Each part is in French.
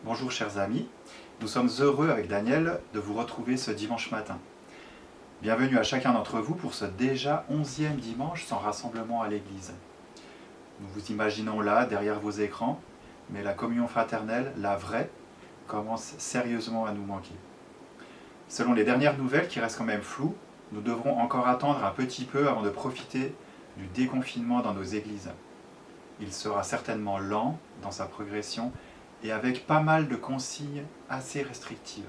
Bonjour chers amis, nous sommes heureux avec Daniel de vous retrouver ce dimanche matin. Bienvenue à chacun d'entre vous pour ce déjà 11e dimanche sans rassemblement à l'église. Nous vous imaginons là, derrière vos écrans, mais la communion fraternelle, la vraie, commence sérieusement à nous manquer. Selon les dernières nouvelles qui restent quand même floues, nous devrons encore attendre un petit peu avant de profiter du déconfinement dans nos églises. Il sera certainement lent dans sa progression et avec pas mal de consignes assez restrictives.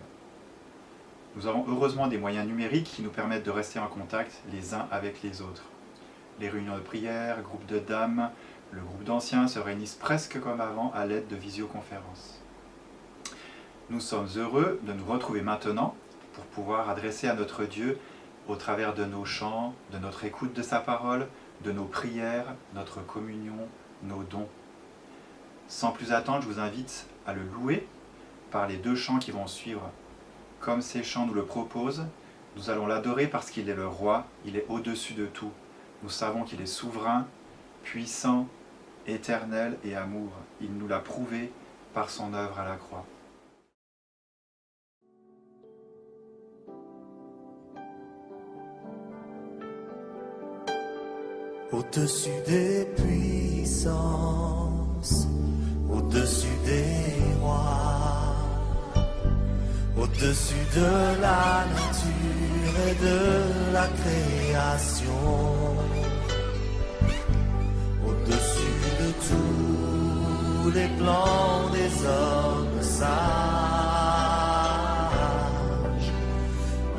Nous avons heureusement des moyens numériques qui nous permettent de rester en contact les uns avec les autres. Les réunions de prière, groupes de dames, le groupe d'anciens se réunissent presque comme avant à l'aide de visioconférences. Nous sommes heureux de nous retrouver maintenant pour pouvoir adresser à notre Dieu, au travers de nos chants, de notre écoute de sa parole, de nos prières, notre communion, nos dons. Sans plus attendre, je vous invite à le louer par les 2 chants qui vont suivre. Comme ces chants nous le proposent, nous allons l'adorer parce qu'il est le roi, il est au-dessus de tout. Nous savons qu'il est souverain, puissant, éternel et amour. Il nous l'a prouvé par son œuvre à la croix. Au-dessus des puissances, au-dessus des rois, au-dessus de la nature et de la création, au-dessus de tous les plans des hommes sages,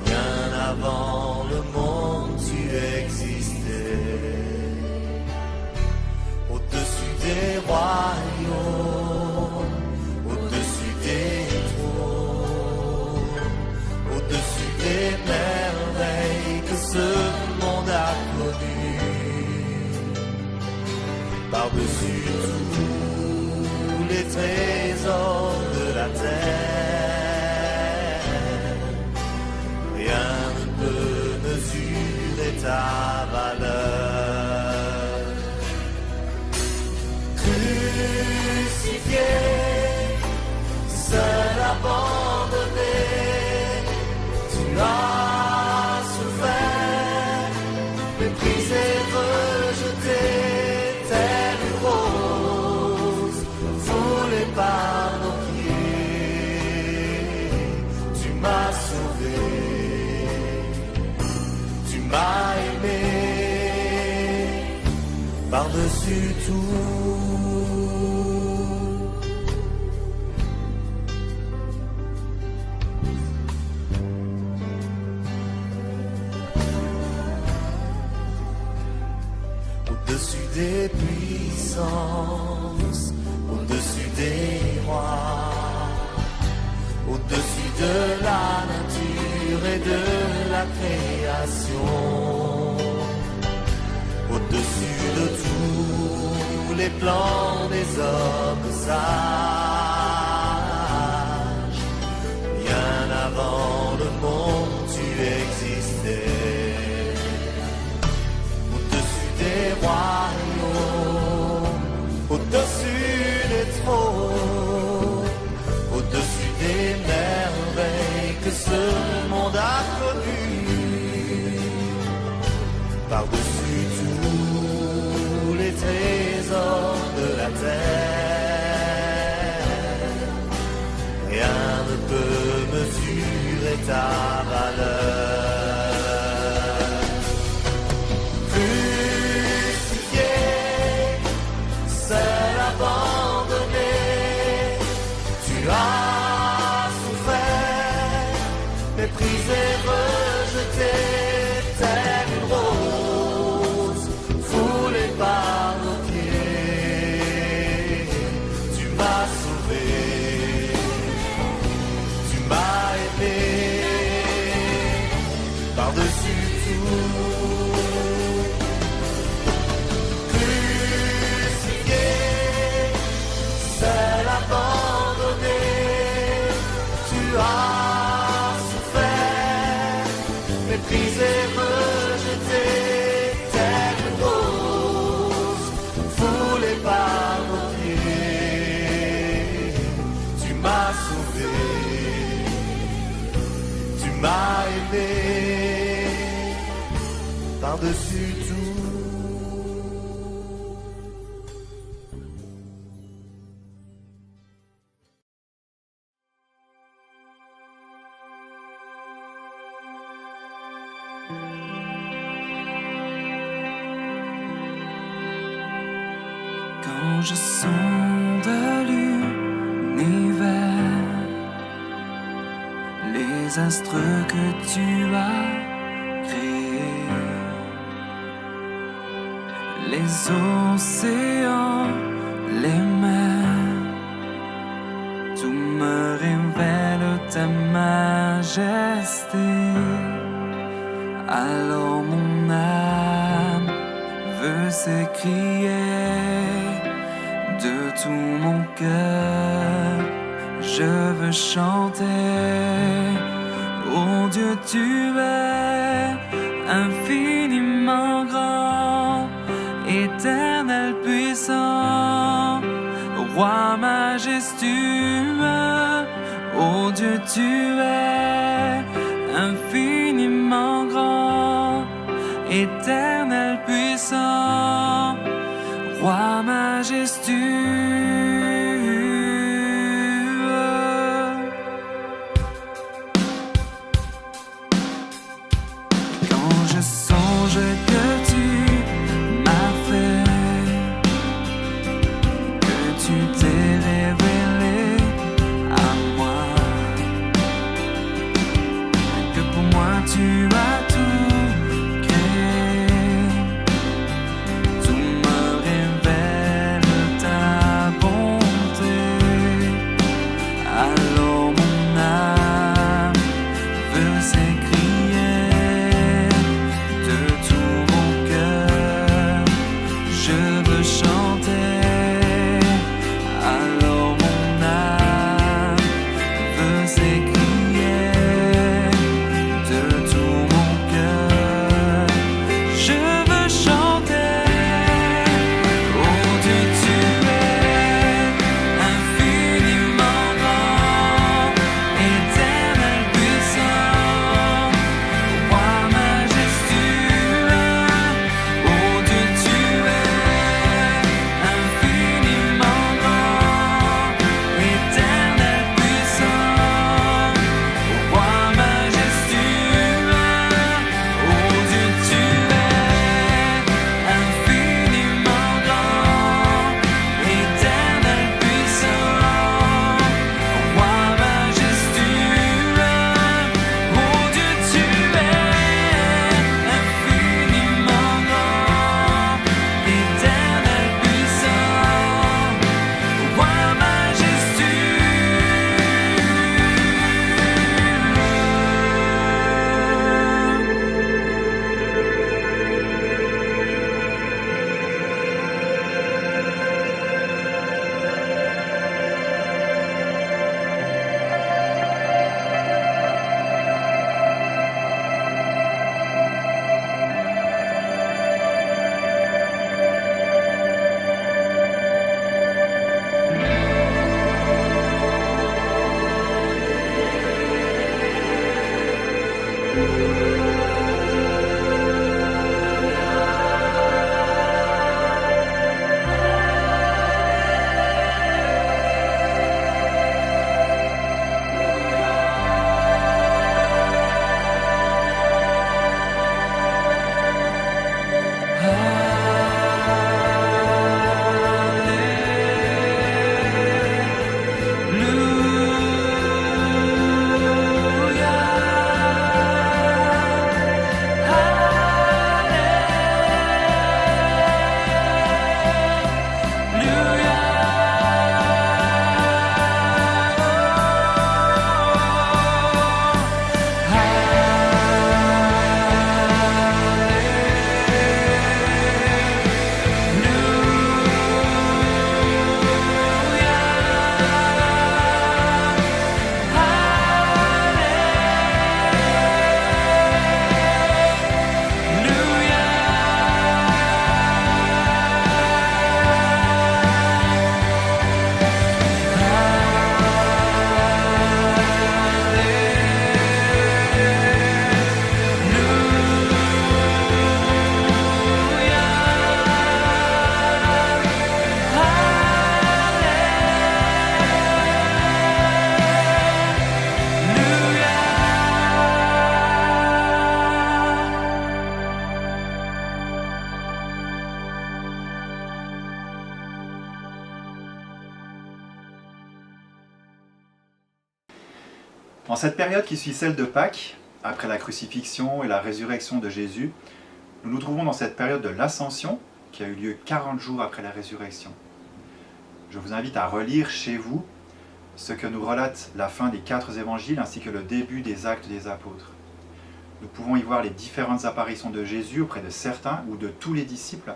bien avant le monde tu existais. Au-dessus des royaumes, au-dessus des trônes, au-dessus des merveilles que ce monde a connues, par-dessus tous les trésors de la terre, rien ne peut mesurer ta valeur. Crucifié, seul abandonné, tu as souffert, méprisé, rejeté, tel une rose, foulée par nos pieds. Tu m'as sauvé, tu m'as aimé, par-dessus tout. Au-dessus des puissances, au-dessus des rois, au-dessus de la nature et de la création, au-dessus de tous les plans des hommes sages, bien avant le monde tu existais. Au-dessus des royaumes, au-dessus des trônes, au-dessus des merveilles que ce monde a connues, par-dessus tous les trésors de la terre, rien ne peut mesurer ta valeur. Crucifié, seul abandonné, tu as souffert, méprisé, rejeté, tel une rose, foulée par nos pieds. Tu m'as sauvé, tu m'as aimé, par-dessus tout. Crucifié, seul abandonné, tu as souffert, par-dessus tout. Quand je sonde l'univers, les astres que tu as créés, les océans, les mers, tout me révèle ta majesté. Alors mon âme veut s'écrier de tout mon cœur, je veux chanter. Oh Dieu, tu es infiniment grand, éternel puissant, roi majestueux. Oh Dieu, tu es infiniment grand, éternel puissant, roi majestueux. Quand je songe que tu m'as fait, que tu t'es révélé à moi, que pour moi tu as tout créé, tout me révèle ta En cette période qui suit celle de Pâques, après la crucifixion et la résurrection de Jésus, nous nous trouvons dans cette période de l'Ascension qui a eu lieu 40 jours après la résurrection. Je vous invite à relire chez vous ce que nous relate la fin des 4 évangiles ainsi que le début des actes des apôtres. Nous pouvons y voir les différentes apparitions de Jésus auprès de certains ou de tous les disciples,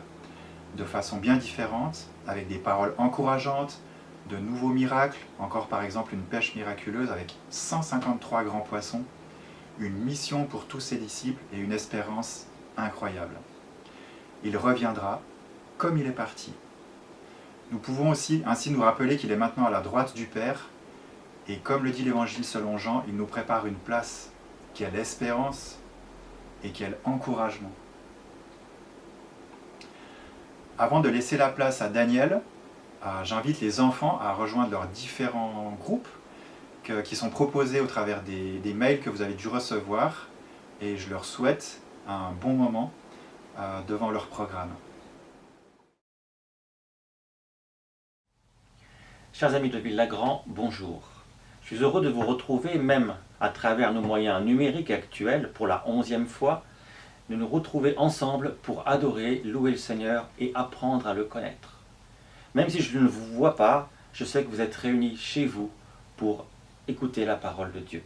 de façon bien différente, avec des paroles encourageantes, de nouveaux miracles, encore par exemple une pêche miraculeuse avec 153 grands poissons, une mission pour tous ses disciples et une espérance incroyable. Il reviendra comme il est parti. Nous pouvons aussi ainsi nous rappeler qu'il est maintenant à la droite du Père, et comme le dit l'Évangile selon Jean, il nous prépare une place. Quelle espérance et quel encouragement. Avant de laisser la place à Daniel, j'invite les enfants à rejoindre leurs différents groupes qui sont proposés au travers des mails que vous avez dû recevoir, et je leur souhaite un bon moment devant leur programme. Chers amis de Ville-Lagrand, bonjour. Je suis heureux de vous retrouver, même à travers nos moyens numériques actuels, pour la 11e fois, de nous retrouver ensemble pour adorer, louer le Seigneur et apprendre à le connaître. Même si je ne vous vois pas, je sais que vous êtes réunis chez vous pour écouter la parole de Dieu.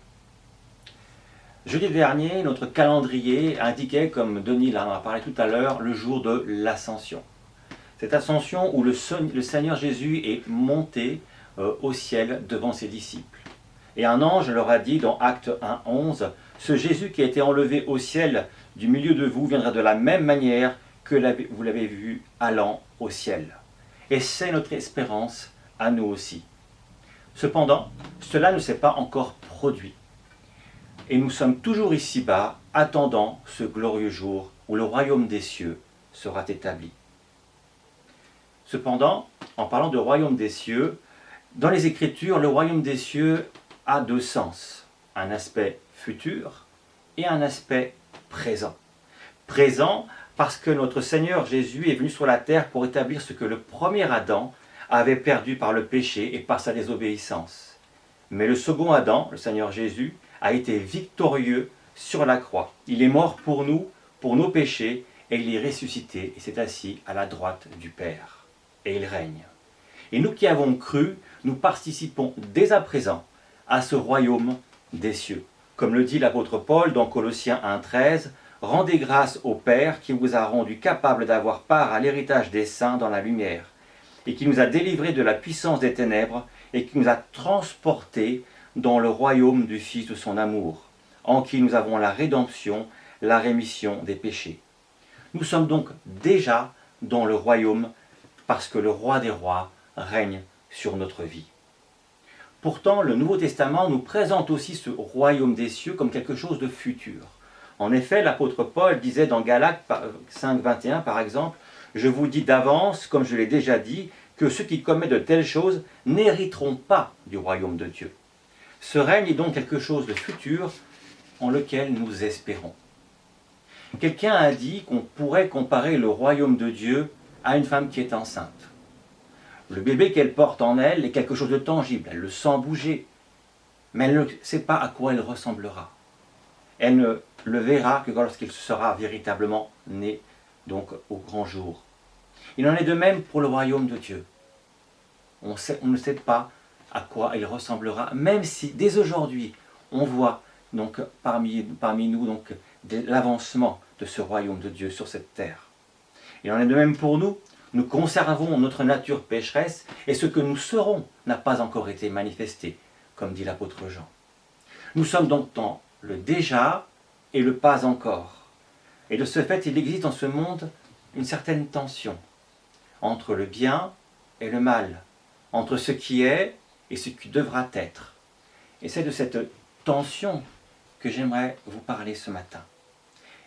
Jeudi dernier, notre calendrier indiquait, comme Denis en a parlé tout à l'heure, le jour de l'Ascension. Cette ascension où le Seigneur Jésus est monté au ciel devant ses disciples. Et un ange leur a dit dans Actes 1:11, « Ce Jésus qui a été enlevé au ciel du milieu de vous viendra de la même manière que vous l'avez vu allant au ciel. » Et c'est notre espérance à nous aussi. Cependant, cela ne s'est pas encore produit. Et nous sommes toujours ici-bas, attendant ce glorieux jour où le royaume des cieux sera établi. Cependant, en parlant de royaume des cieux, dans les Écritures, le royaume des cieux a 2 sens. Un aspect futur et un aspect présent. Présent parce que notre Seigneur Jésus est venu sur la terre pour établir ce que le premier Adam avait perdu par le péché et par sa désobéissance. Mais le second Adam, le Seigneur Jésus, a été victorieux sur la croix. Il est mort pour nous, pour nos péchés, et il est ressuscité et s'est assis à la droite du Père. Et il règne. Et nous qui avons cru, nous participons dès à présent à ce royaume des cieux. Comme le dit l'apôtre Paul dans Colossiens 1:13, « Rendez grâce au Père qui vous a rendu capable d'avoir part à l'héritage des saints dans la lumière, et qui nous a délivrés de la puissance des ténèbres, et qui nous a transportés dans le royaume du Fils de son amour, en qui nous avons la rédemption, la rémission des péchés. » Nous sommes donc déjà dans le royaume parce que le roi des rois règne sur notre vie. Pourtant, le Nouveau Testament nous présente aussi ce royaume des cieux comme quelque chose de futur. En effet, l'apôtre Paul disait dans Galates 5:21 par exemple, « Je vous dis d'avance, comme je l'ai déjà dit, que ceux qui commettent de telles choses n'hériteront pas du royaume de Dieu. » Ce règne est donc quelque chose de futur en lequel nous espérons. Quelqu'un a dit qu'on pourrait comparer le royaume de Dieu à une femme qui est enceinte. Le bébé qu'elle porte en elle est quelque chose de tangible, elle le sent bouger, mais elle ne sait pas à quoi il ressemblera. Elle ne le verra que lorsqu'il sera véritablement né, donc au grand jour. Il en est de même pour le royaume de Dieu. On ne sait pas à quoi il ressemblera, même si dès aujourd'hui on voit donc parmi nous donc l'avancement de ce royaume de Dieu sur cette terre. Il en est de même pour nous. Nous conservons notre nature pécheresse et ce que nous serons n'a pas encore été manifesté, comme dit l'apôtre Jean. Nous sommes donc dans le déjà et le pas encore. Et de ce fait, il existe dans ce monde une certaine tension entre le bien et le mal, entre ce qui est et ce qui devra être. Et c'est de cette tension que j'aimerais vous parler ce matin.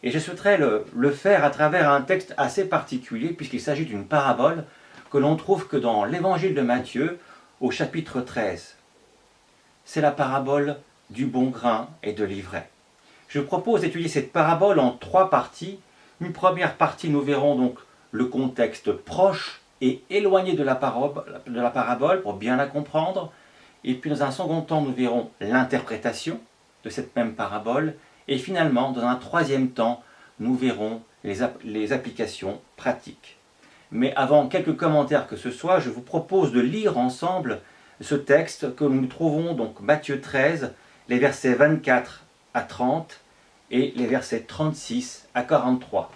Et je souhaiterais le faire à travers un texte assez particulier, puisqu'il s'agit d'une parabole que l'on trouve que dans l'évangile de Matthieu, au chapitre 13. C'est la parabole du bon grain et de l'ivraie. Je vous propose d'étudier cette parabole en 3 parties. Une première partie, nous verrons donc le contexte proche et éloigné de la parabole pour bien la comprendre. Et puis dans un second temps, nous verrons l'interprétation de cette même parabole, et finalement, dans un troisième temps, nous verrons les applications pratiques. Mais avant quelques commentaires que ce soit, je vous propose de lire ensemble ce texte que nous trouvons donc Matthieu 13, les versets 24 à 30 et les versets 36 à 43.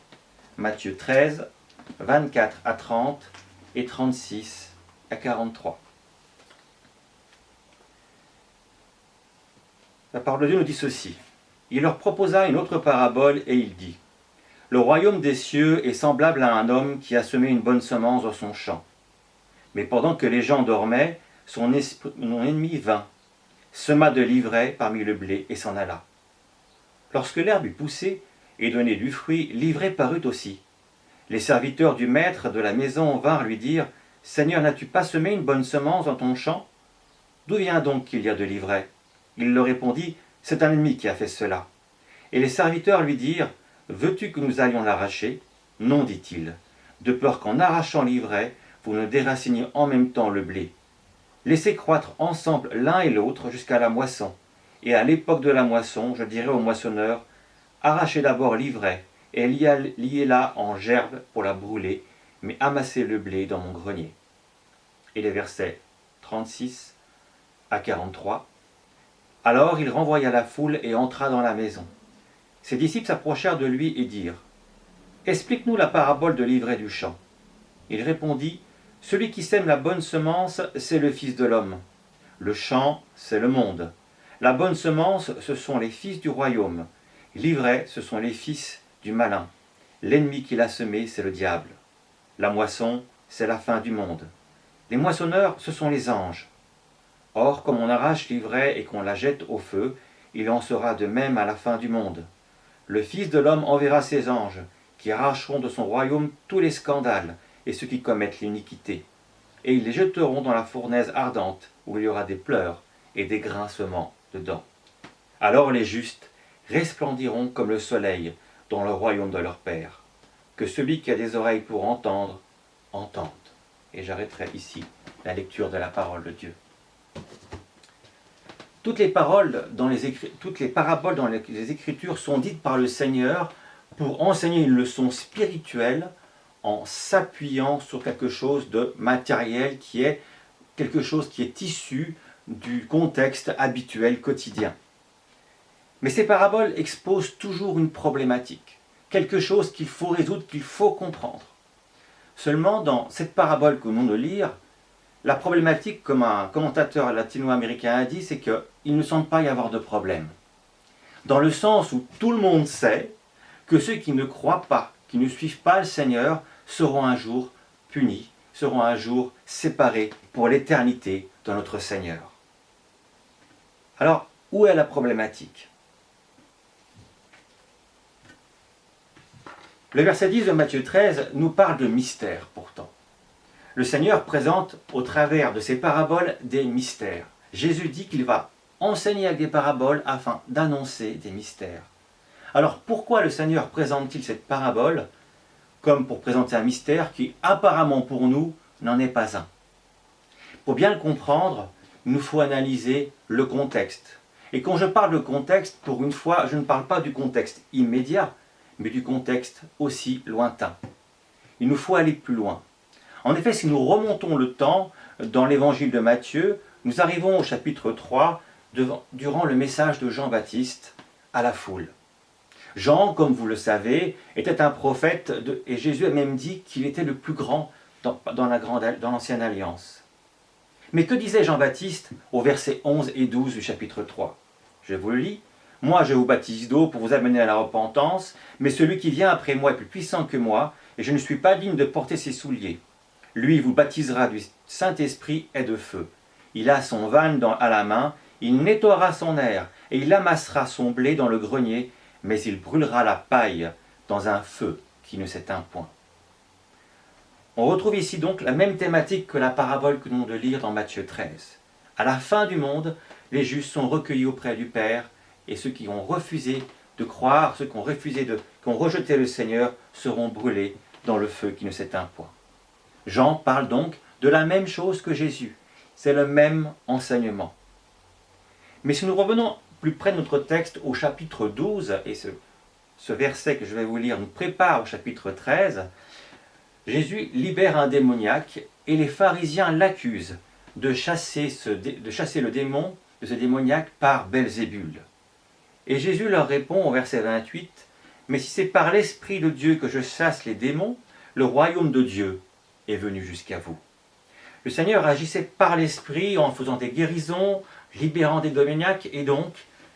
Matthieu 13, 24 à 30 et 36 à 43. La parole de Dieu nous dit ceci. Il leur proposa une autre parabole et il dit : Le royaume des cieux est semblable à un homme qui a semé une bonne semence dans son champ. Mais pendant que les gens dormaient, son ennemi vint, sema de l'ivraie parmi le blé et s'en alla. Lorsque l'herbe eut poussé et donné du fruit, l'ivraie parut aussi. Les serviteurs du maître de la maison vinrent lui dire : Seigneur, n'as-tu pas semé une bonne semence dans ton champ ? D'où vient donc qu'il y a de l'ivraie ? Il leur répondit : C'est un ennemi qui a fait cela. Et les serviteurs lui dirent : Veux-tu que nous allions l'arracher ? Non, dit-il, de peur qu'en arrachant l'ivraie, vous ne déraciniez en même temps le blé. Laissez croître ensemble l'un et l'autre jusqu'à la moisson. Et à l'époque de la moisson, je dirai au moissonneur : Arrachez d'abord l'ivraie, et liez-la en gerbe pour la brûler, mais amassez le blé dans mon grenier. Et les versets 36 à 43. Alors il renvoya la foule et entra dans la maison. Ses disciples s'approchèrent de lui et dirent : Explique-nous la parabole de l'ivraie du champ. Il répondit : Celui qui sème la bonne semence, c'est le Fils de l'homme. Le champ, c'est le monde. La bonne semence, ce sont les fils du royaume. L'ivraie, ce sont les fils du malin. L'ennemi qui l'a semé, c'est le diable. La moisson, c'est la fin du monde. Les moissonneurs, ce sont les anges. Or, comme on arrache l'ivraie et qu'on la jette au feu, il en sera de même à la fin du monde. Le Fils de l'homme enverra ses anges, qui arracheront de son royaume tous les scandales et ceux qui commettent l'iniquité. Et ils les jetteront dans la fournaise ardente, où il y aura des pleurs et des grincements de dents. Alors les justes resplendiront comme le soleil dans le royaume de leur Père. Que celui qui a des oreilles pour entendre, entende. Et j'arrêterai ici la lecture de la parole de Dieu. Toutes les paraboles dans les Écritures sont dites par le Seigneur pour enseigner une leçon spirituelle en s'appuyant sur quelque chose de matériel qui est quelque chose qui est issu du contexte habituel quotidien. Mais ces paraboles exposent toujours une problématique, quelque chose qu'il faut résoudre, qu'il faut comprendre. Seulement, dans cette parabole que nous venons de lire, la problématique, comme un commentateur latino-américain a dit, c'est qu'il ne semble pas y avoir de problème. Dans le sens où tout le monde sait que ceux qui ne croient pas, qui ne suivent pas le Seigneur, seront un jour punis, seront un jour séparés pour l'éternité de notre Seigneur. Alors, où est la problématique ? Le verset 10 de Matthieu 13 nous parle de mystère pourtant. Le Seigneur présente au travers de ces paraboles des mystères. Jésus dit qu'il va enseigner avec des paraboles afin d'annoncer des mystères. Alors pourquoi le Seigneur présente-t-il cette parabole comme pour présenter un mystère qui apparemment pour nous n'en est pas un ? Pour bien le comprendre, il nous faut analyser le contexte. Et quand je parle de contexte, pour une fois, je ne parle pas du contexte immédiat, mais du contexte aussi lointain. Il nous faut aller plus loin. En effet, si nous remontons le temps dans l'évangile de Matthieu, nous arrivons au chapitre 3, durant le message de Jean-Baptiste à la foule. Jean, comme vous le savez, était un prophète, et Jésus a même dit qu'il était le plus grand dans l'Ancienne Alliance. Mais que disait Jean-Baptiste au verset 11 et 12 du chapitre 3 ? Je vous le lis. « Moi, je vous baptise d'eau pour vous amener à la repentance, mais celui qui vient après moi est plus puissant que moi, et je ne suis pas digne de porter ses souliers. Lui vous baptisera du Saint-Esprit et de feu. Il a son vanne à la main, il nettoiera son aire, et il amassera son blé dans le grenier, mais il brûlera la paille dans un feu qui ne s'éteint point. » On retrouve ici donc la même thématique que la parabole que nous venons de lire dans Matthieu 13. À la fin du monde, les justes sont recueillis auprès du Père, et ceux qui ont refusé de croire, ceux qui ont rejeté le Seigneur, seront brûlés dans le feu qui ne s'éteint point. Jean parle donc de la même chose que Jésus. C'est le même enseignement. Mais si nous revenons plus près de notre texte au chapitre 12, et ce verset que je vais vous lire nous prépare au chapitre 13, Jésus libère un démoniaque et les pharisiens l'accusent de chasser le démon de ce démoniaque par Belzébul. Et Jésus leur répond au verset 28, « Mais si c'est par l'Esprit de Dieu que je chasse les démons, le royaume de Dieu est venu jusqu'à vous. » Le Seigneur agissait par l'Esprit en faisant des guérisons, libérant des démoniaques, et donc,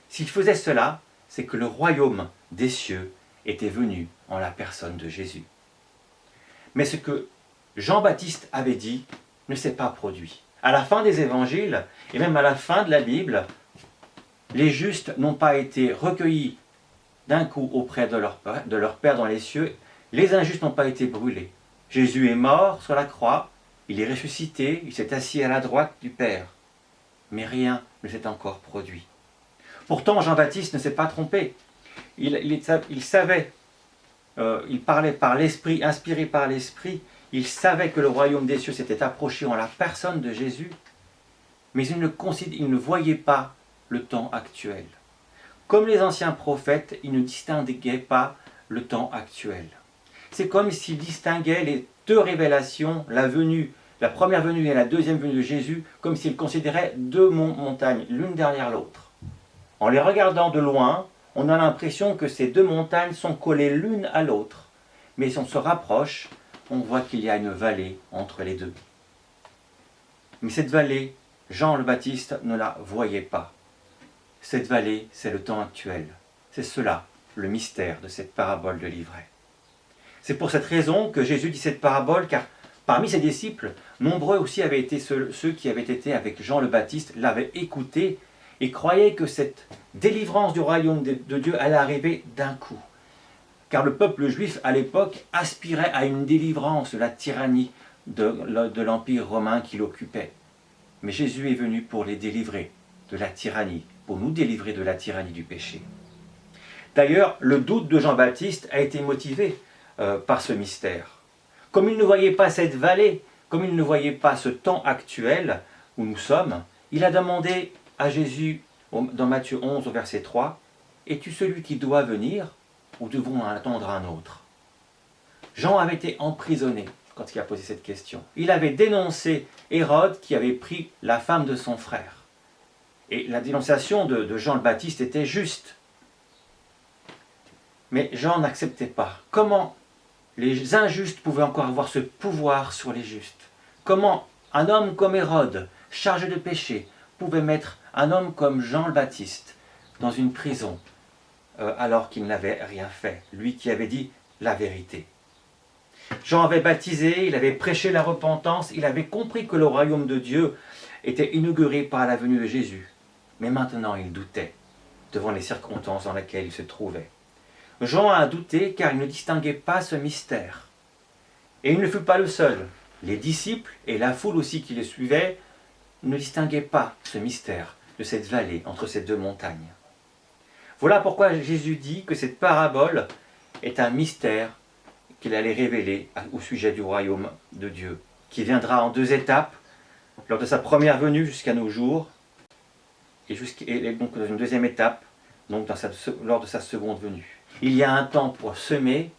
s'il faisait cela, c'est que le royaume des cieux était venu en la personne de Jésus. Mais ce que Jean-Baptiste avait dit ne s'est pas produit. À la fin des évangiles, et même à la fin de la Bible, les justes n'ont pas été recueillis d'un coup auprès de leur Père dans les cieux, les injustes n'ont pas été brûlés. Jésus est mort sur la croix, il est ressuscité, il s'est assis à la droite du Père. Mais rien ne s'est encore produit. Pourtant, Jean-Baptiste ne s'est pas trompé. Il savait, il parlait par l'Esprit, inspiré par l'Esprit, il savait que le royaume des cieux s'était approché en la personne de Jésus, mais il ne voyait pas le temps actuel. Comme les anciens prophètes, il ne distinguait pas le temps actuel. C'est comme s'il distinguait les deux révélations, la première venue et la deuxième venue de Jésus, comme s'il considérait deux montagnes, l'une derrière l'autre. En les regardant de loin, on a l'impression que ces deux montagnes sont collées l'une à l'autre. Mais si on se rapproche, on voit qu'il y a une vallée entre les deux. Mais cette vallée, Jean le Baptiste ne la voyait pas. Cette vallée, c'est le temps actuel. C'est cela, le mystère de cette parabole de l'ivraie. C'est pour cette raison que Jésus dit cette parabole, car parmi ses disciples, nombreux aussi avaient été ceux qui avaient été avec Jean le Baptiste, l'avaient écouté et croyaient que cette délivrance du royaume de Dieu allait arriver d'un coup. Car le peuple juif, à l'époque, aspirait à une délivrance de la tyrannie de l'Empire romain qui l'occupait. Mais Jésus est venu pour les délivrer de la tyrannie, pour nous délivrer de la tyrannie du péché. D'ailleurs, le doute de Jean-Baptiste a été motivé par ce mystère. Comme il ne voyait pas cette vallée, comme il ne voyait pas ce temps actuel où nous sommes, il a demandé à Jésus, dans Matthieu 11, au verset 3, « Es-tu celui qui doit venir ou devons attendre un autre ?» Jean avait été emprisonné quand il a posé cette question. Il avait dénoncé Hérode qui avait pris la femme de son frère. Et la dénonciation de Jean le Baptiste était juste. Mais Jean n'acceptait pas. Comment les injustes pouvaient encore avoir ce pouvoir sur les justes? Comment un homme comme Hérode, chargé de péché, pouvait mettre un homme comme Jean le Baptiste dans une prison alors qu'il n'avait rien fait, lui qui avait dit la vérité? Jean avait baptisé, il avait prêché la repentance, il avait compris que le royaume de Dieu était inauguré par la venue de Jésus. Mais maintenant il doutait devant les circonstances dans lesquelles il se trouvait. Jean a douté car il ne distinguait pas ce mystère. Et il ne fut pas le seul. Les disciples et la foule aussi qui le suivait ne distinguaient pas ce mystère de cette vallée entre ces deux montagnes. Voilà pourquoi Jésus dit que cette parabole est un mystère qu'il allait révéler au sujet du royaume de Dieu, qui viendra en deux étapes, lors de sa première venue jusqu'à nos jours, et donc dans une deuxième étape, donc lors de sa seconde venue. Il y a un temps pour semer,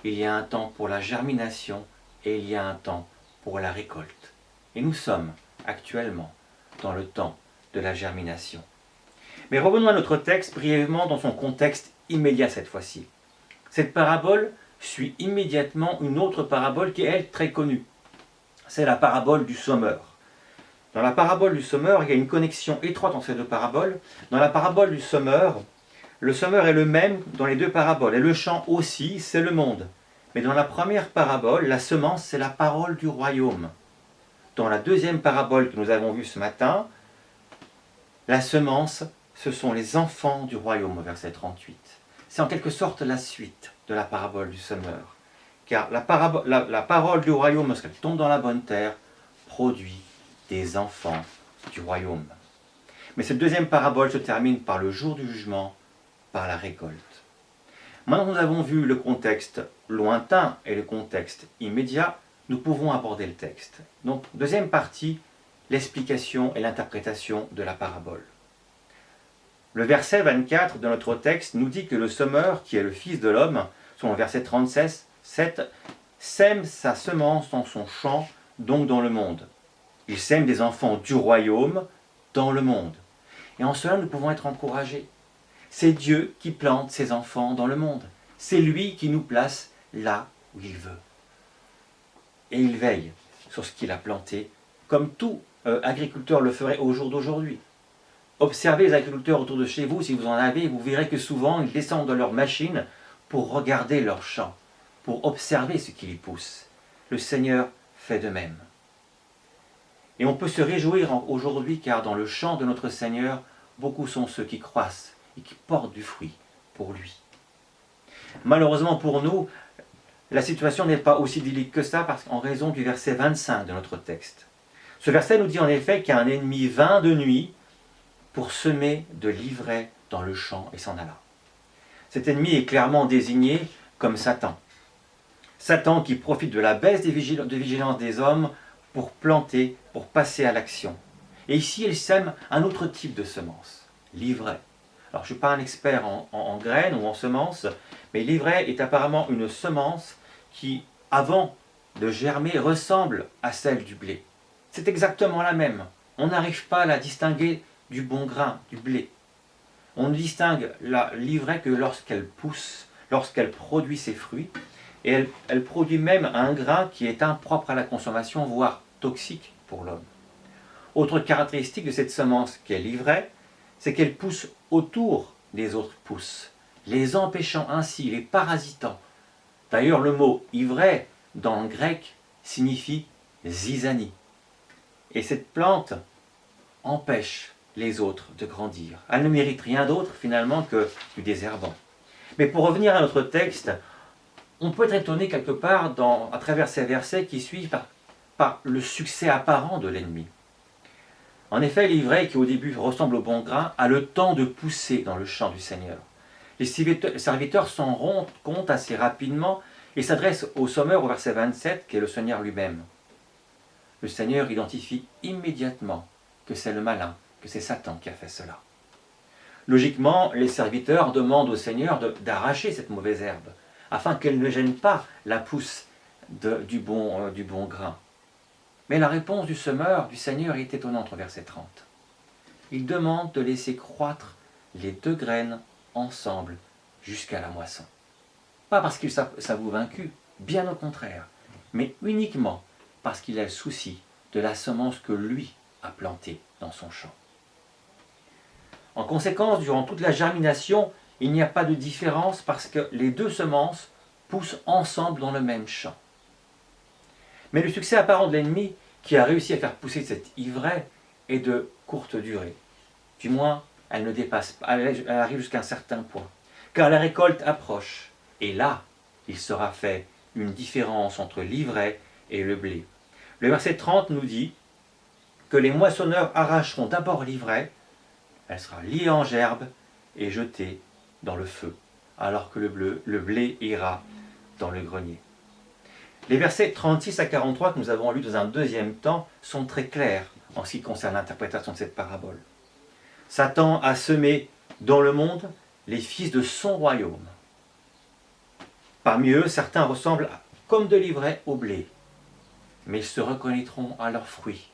il y a un temps pour la germination, et il y a un temps pour la récolte. Et nous sommes actuellement dans le temps de la germination. Mais revenons à notre texte brièvement dans son contexte immédiat cette fois-ci. Cette parabole suit immédiatement une autre parabole qui est, elle, très connue. C'est la parabole du sommeur. Dans la parabole du sommeur, il y a une connexion étroite entre ces deux paraboles. Dans la parabole du sommeur, le sommeur est le même dans les deux paraboles. Et le champ aussi, c'est le monde. Mais dans la première parabole, la semence, c'est la parole du royaume. Dans la deuxième parabole que nous avons vue ce matin, la semence, ce sont les enfants du royaume, au verset 38. C'est en quelque sorte la suite de la parabole du sommeur. Car la parole du royaume, lorsqu'elle tombe dans la bonne terre, produit des enfants du royaume. Mais cette deuxième parabole se termine par le jour du jugement, par la récolte. Maintenant que nous avons vu le contexte lointain et le contexte immédiat, nous pouvons aborder le texte. Donc, deuxième partie, l'explication et l'interprétation de la parabole. Le verset 24 de notre texte nous dit que le semeur, qui est le Fils de l'homme, selon le verset 37, sème sa semence dans son champ, donc dans le monde. Il sème des enfants du royaume dans le monde. Et en cela, nous pouvons être encouragés. C'est Dieu qui plante ses enfants dans le monde. C'est lui qui nous place là où il veut. Et il veille sur ce qu'il a planté, comme tout agriculteur le ferait au jour d'aujourd'hui. Observez les agriculteurs autour de chez vous, si vous en avez, vous verrez que souvent ils descendent de leurs machines pour regarder leurs champs, pour observer ce qui y pousse. Le Seigneur fait de même. Et on peut se réjouir aujourd'hui car dans le champ de notre Seigneur, beaucoup sont ceux qui croissent et qui portent du fruit pour lui. Malheureusement pour nous, la situation n'est pas aussi idyllique que ça en raison du verset 25 de notre texte. Ce verset nous dit en effet qu'un ennemi vint de nuit pour semer de l'ivraie dans le champ et s'en alla. Cet ennemi est clairement désigné comme Satan. Satan qui profite de la baisse de vigilance des hommes pour planter, pour passer à l'action. Et ici, il sème un autre type de semence, l'ivraie. Alors, je ne suis pas un expert en graines ou en semences, mais l'ivraie est apparemment une semence qui, avant de germer, ressemble à celle du blé. C'est exactement la même. On n'arrive pas à la distinguer du bon grain, du blé. On ne distingue l'ivraie que lorsqu'elle pousse, lorsqu'elle produit ses fruits, et elle produit même un grain qui est impropre à la consommation, voire toxique pour l'homme. Autre caractéristique de cette semence qu'est l'ivraie, c'est qu'elle pousse autour des autres pousses, les empêchant ainsi, les parasitant. D'ailleurs, le mot ivraie, dans le grec, signifie zizanie. Et cette plante empêche les autres de grandir. Elle ne mérite rien d'autre finalement que du désherbant. Mais pour revenir à notre texte, on peut être étonné quelque part à travers ces versets qui suivent par le succès apparent de l'ennemi. En effet, l'ivraie, qui au début ressemble au bon grain, a le temps de pousser dans le champ du Seigneur. Les serviteurs s'en rendent compte assez rapidement et s'adressent au sommeur au verset 27, qui est le Seigneur lui-même. Le Seigneur identifie immédiatement que c'est le malin, que c'est Satan qui a fait cela. Logiquement, les serviteurs demandent au Seigneur d'arracher cette mauvaise herbe, afin qu'elle ne gêne pas la pousse du bon grain. Mais la réponse du semeur, du Seigneur, est étonnante au verset 30. Il demande de laisser croître les deux graines ensemble jusqu'à la moisson. Pas parce qu'il s'avoue vaincu, bien au contraire, mais uniquement parce qu'il a le souci de la semence que lui a plantée dans son champ. En conséquence, durant toute la germination, il n'y a pas de différence parce que les deux semences poussent ensemble dans le même champ. Mais le succès apparent de l'ennemi qui a réussi à faire pousser cette ivraie est de courte durée. Du moins, elle ne dépasse pas, elle arrive jusqu'à un certain point. Car la récolte approche, et là, il sera fait une différence entre l'ivraie et le blé. Le verset 30 nous dit que les moissonneurs arracheront d'abord l'ivraie, elle sera liée en gerbe et jetée dans le feu, alors que le blé ira dans le grenier. Les versets 36 à 43 que nous avons lus dans un deuxième temps sont très clairs en ce qui concerne l'interprétation de cette parabole. Satan a semé dans le monde les fils de son royaume. Parmi eux, certains ressemblent comme de l'ivraie au blé, mais ils se reconnaîtront à leurs fruits,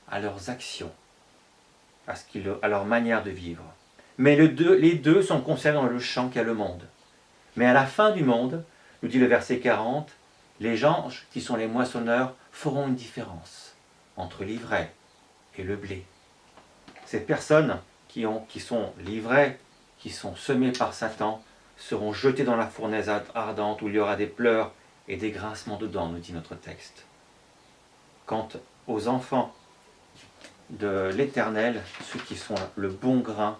à leurs actions, à leur manière de vivre. Mais les deux sont concernés dans le champ qu'est le monde. Mais à la fin du monde, nous dit le verset 40, les gens qui sont les moissonneurs feront une différence entre l'ivraie et le blé. Ces personnes qui sont l'ivraie, qui sont semées par Satan, seront jetées dans la fournaise ardente où il y aura des pleurs et des grincements de dents, nous dit notre texte. Quant aux enfants de l'Éternel, ceux qui sont le bon grain,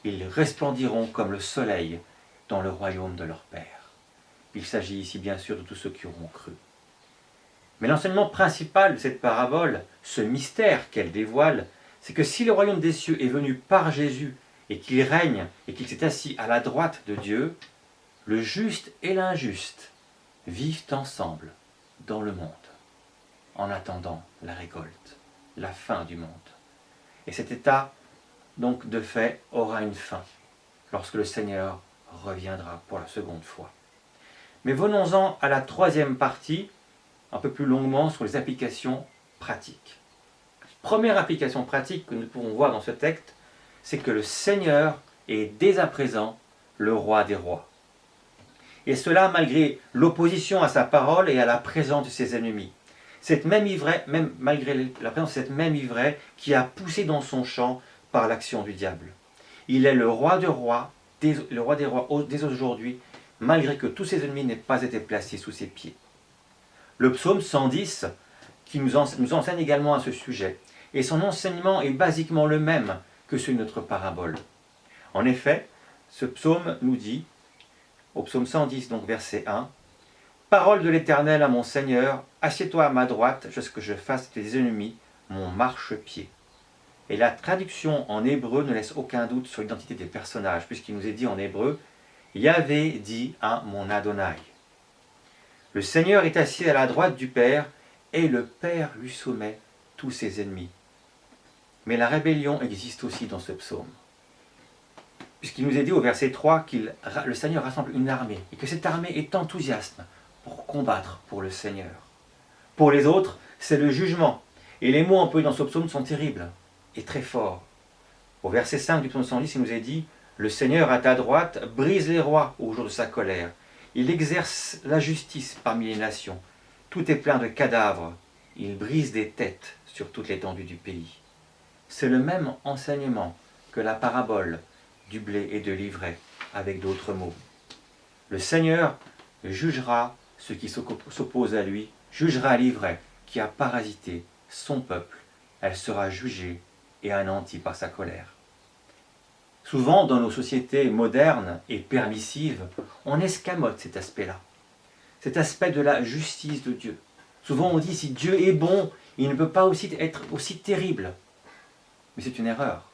ils resplendiront comme le soleil dans le royaume de leur Père. Il s'agit ici bien sûr de tous ceux qui auront cru. Mais l'enseignement principal de cette parabole, ce mystère qu'elle dévoile, c'est que si le royaume des cieux est venu par Jésus et qu'il règne et qu'il s'est assis à la droite de Dieu, le juste et l'injuste vivent ensemble dans le monde, en attendant la récolte, la fin du monde. Et cet état donc de fait, aura une fin, lorsque le Seigneur reviendra pour la seconde fois. Mais venons-en à la troisième partie, un peu plus longuement, sur les applications pratiques. Première application pratique que nous pouvons voir dans ce texte, c'est que le Seigneur est dès à présent le roi des rois. Et cela malgré l'opposition à sa parole et à la présence de ses ennemis. Cette même ivraie, même malgré la présence de cette même ivraie qui a poussé dans son champ par l'action du diable. Il est le roi des rois dès aujourd'hui, malgré que tous ses ennemis n'aient pas été placés sous ses pieds. Le psaume 110, qui nous enseigne également à ce sujet, et son enseignement est basiquement le même que celui de notre parabole. En effet, ce psaume nous dit, au psaume 110, donc verset 1, « Parole de l'Éternel à mon Seigneur, assieds-toi à ma droite, jusqu'à ce que je fasse tes ennemis mon marchepied. » Et la traduction en hébreu ne laisse aucun doute sur l'identité des personnages, puisqu'il nous est dit en hébreu, « Yahvé dit à mon Adonai. » Le Seigneur est assis à la droite du Père, et le Père lui soumet tous ses ennemis. Mais la rébellion existe aussi dans ce psaume. Puisqu'il nous est dit au verset 3 que le Seigneur rassemble une armée, et que cette armée est enthousiaste pour combattre pour le Seigneur. Pour les autres, c'est le jugement. Et les mots employés dans ce psaume sont terribles et très forts. Au verset 5 du psaume 110, il nous est dit « Le Seigneur à ta droite brise les rois au jour de sa colère. Il exerce la justice parmi les nations. Tout est plein de cadavres. Il brise des têtes sur toute l'étendue du pays. » C'est le même enseignement que la parabole du blé et de l'ivraie, avec d'autres mots. Le Seigneur jugera ceux qui s'opposent à lui, jugera l'ivraie qui a parasité son peuple. Elle sera jugée et anéantie par sa colère. Souvent, dans nos sociétés modernes et permissives, on escamote cet aspect-là, cet aspect de la justice de Dieu. Souvent, on dit, si Dieu est bon, il ne peut pas aussi être aussi terrible. Mais c'est une erreur.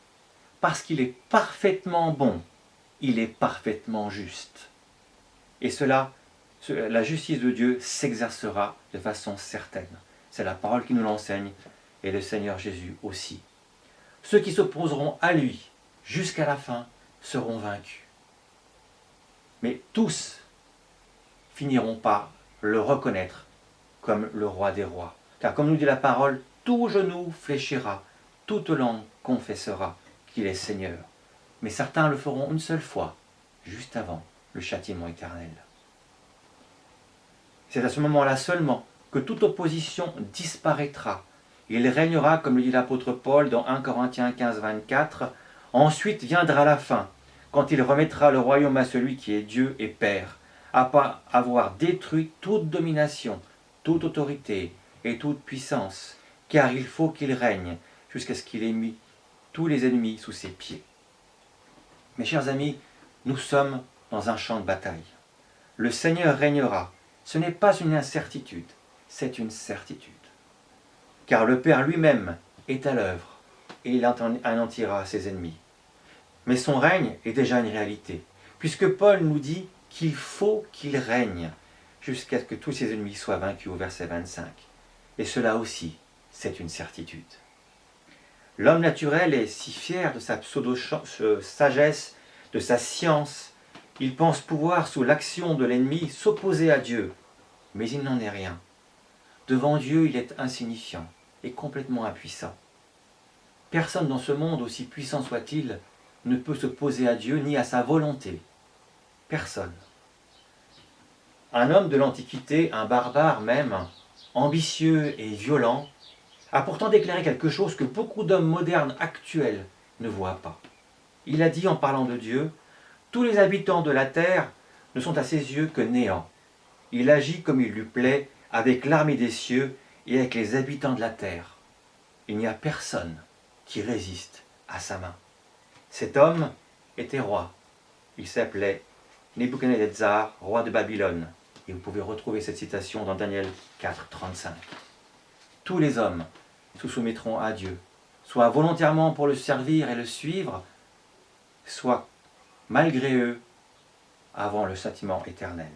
Parce qu'il est parfaitement bon, il est parfaitement juste. Et la justice de Dieu s'exercera de façon certaine. C'est la parole qui nous l'enseigne, et le Seigneur Jésus aussi. Ceux qui s'opposeront à lui jusqu'à la fin seront vaincus. Mais tous finiront par le reconnaître comme le roi des rois. Car comme nous dit la parole, tout genou fléchira, toute langue confessera qu'il est Seigneur. Mais certains le feront une seule fois, juste avant le châtiment éternel. C'est à ce moment-là seulement que toute opposition disparaîtra. Il régnera, comme le dit l'apôtre Paul dans 1 Corinthiens 15, 24, « Ensuite viendra la fin, quand il remettra le royaume à celui qui est Dieu et Père, après avoir détruit toute domination, toute autorité et toute puissance, car il faut qu'il règne jusqu'à ce qu'il ait mis tous les ennemis sous ses pieds. » Mes chers amis, nous sommes dans un champ de bataille. Le Seigneur régnera. Ce n'est pas une incertitude, c'est une certitude. Car le Père lui-même est à l'œuvre et il anéantira ses ennemis. Mais son règne est déjà une réalité, puisque Paul nous dit qu'il faut qu'il règne jusqu'à ce que tous ses ennemis soient vaincus au verset 25. Et cela aussi, c'est une certitude. L'homme naturel est si fier de sa pseudo-sagesse, de sa science, il pense pouvoir, sous l'action de l'ennemi, s'opposer à Dieu. Mais il n'en est rien. Devant Dieu, il est insignifiant et complètement impuissant. Personne dans ce monde, aussi puissant soit-il, ne peut s'opposer à Dieu ni à sa volonté. Personne. Un homme de l'Antiquité, un barbare même, ambitieux et violent, a pourtant déclaré quelque chose que beaucoup d'hommes modernes actuels ne voient pas. Il a dit en parlant de Dieu, « Tous les habitants de la terre ne sont à ses yeux que néant. Il agit comme il lui plaît avec l'armée des cieux et avec les habitants de la terre. Il n'y a personne qui résiste à sa main. » Cet homme était roi. Il s'appelait Nebuchadnezzar, roi de Babylone. Et vous pouvez retrouver cette citation dans Daniel 4, 35. Tous les hommes se soumettront à Dieu, soit volontairement pour le servir et le suivre, soit malgré eux, avant le châtiment éternel.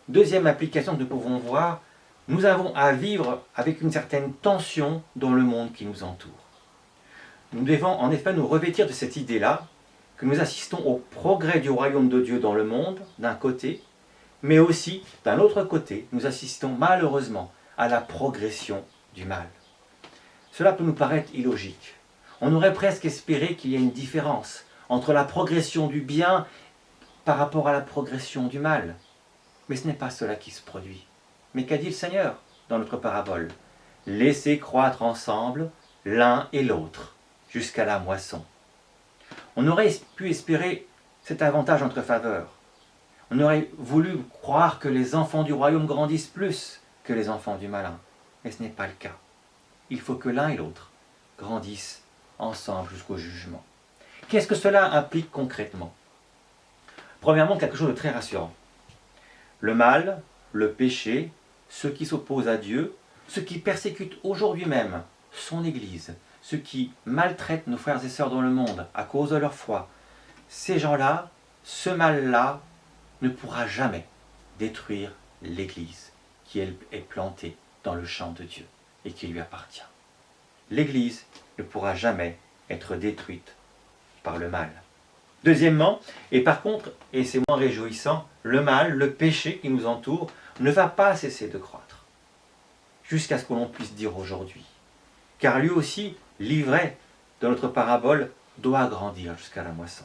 Deuxième application que nous pouvons voir, nous avons à vivre avec une certaine tension dans le monde qui nous entoure. nous devons en effet nous revêtir de cette idée-là, que nous assistons au progrès du royaume de Dieu dans le monde, d'un côté, mais aussi, d'un autre côté, nous assistons malheureusement à la progression du mal. Cela peut nous paraître illogique. On aurait presque espéré qu'il y ait une différence entre la progression du bien par rapport à la progression du mal. Mais ce n'est pas cela qui se produit. Mais qu'a dit le Seigneur dans notre parabole? Laissez croître ensemble l'un et l'autre jusqu'à la moisson. On aurait pu espérer cet avantage entre faveurs. On aurait voulu croire que les enfants du royaume grandissent plus que les enfants du malin. Mais ce n'est pas le cas. Il faut que l'un et l'autre grandissent ensemble jusqu'au jugement. Qu'est-ce que cela implique concrètement? Premièrement, quelque chose de très rassurant. Le mal, le péché, ceux qui s'opposent à Dieu, ceux qui persécutent aujourd'hui même son Église, ceux qui maltraitent nos frères et sœurs dans le monde à cause de leur foi, ces gens-là, ce mal-là, ne pourra jamais détruire l'Église qui est plantée dans le champ de Dieu et qui lui appartient. L'Église ne pourra jamais être détruite par le mal. Deuxièmement, et par contre, et c'est moins réjouissant, le mal, le péché qui nous entoure, ne va pas cesser de croître, jusqu'à ce que l'on puisse dire aujourd'hui. Car lui aussi, l'ivraie de notre parabole, doit grandir jusqu'à la moisson.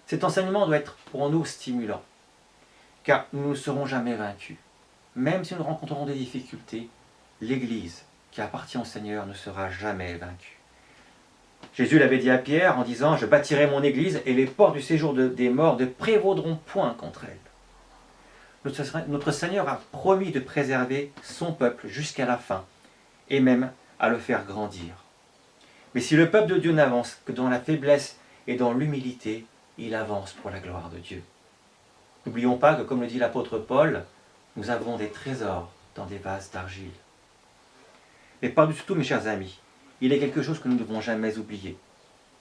Cet enseignement doit être pour nous stimulant, car nous ne serons jamais vaincus. Même si nous rencontrerons des difficultés, l'Église qui appartient au Seigneur ne sera jamais vaincue. Jésus l'avait dit à Pierre en disant « Je bâtirai mon Église et les portes du séjour des morts ne prévaudront point contre elle. » Notre Seigneur a promis de préserver son peuple jusqu'à la fin et même à le faire grandir. Mais si le peuple de Dieu n'avance que dans la faiblesse et dans l'humilité, il avance pour la gloire de Dieu. N'oublions pas que, comme le dit l'apôtre Paul, nous avons des trésors dans des vases d'argile. Mais par-dessus tout, mes chers amis, il y a quelque chose que nous ne devons jamais oublier.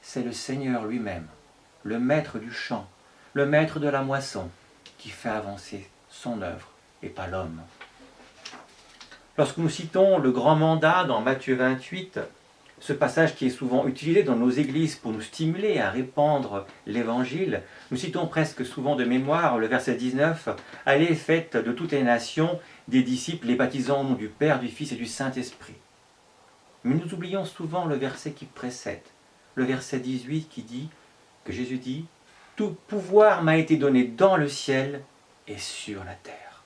C'est le Seigneur lui-même, le maître du champ, le maître de la moisson, qui fait avancer son œuvre et pas l'homme. Lorsque nous citons le grand mandat dans Matthieu 28, ce passage qui est souvent utilisé dans nos églises pour nous stimuler à répandre l'évangile, nous citons presque souvent de mémoire le verset 19 « Allez, faites de toutes les nations des disciples, les baptisant au nom du Père, du Fils et du Saint-Esprit. » Mais nous oublions souvent le verset qui précède, le verset 18 qui dit, que Jésus dit « Tout pouvoir m'a été donné dans le ciel et sur la terre. »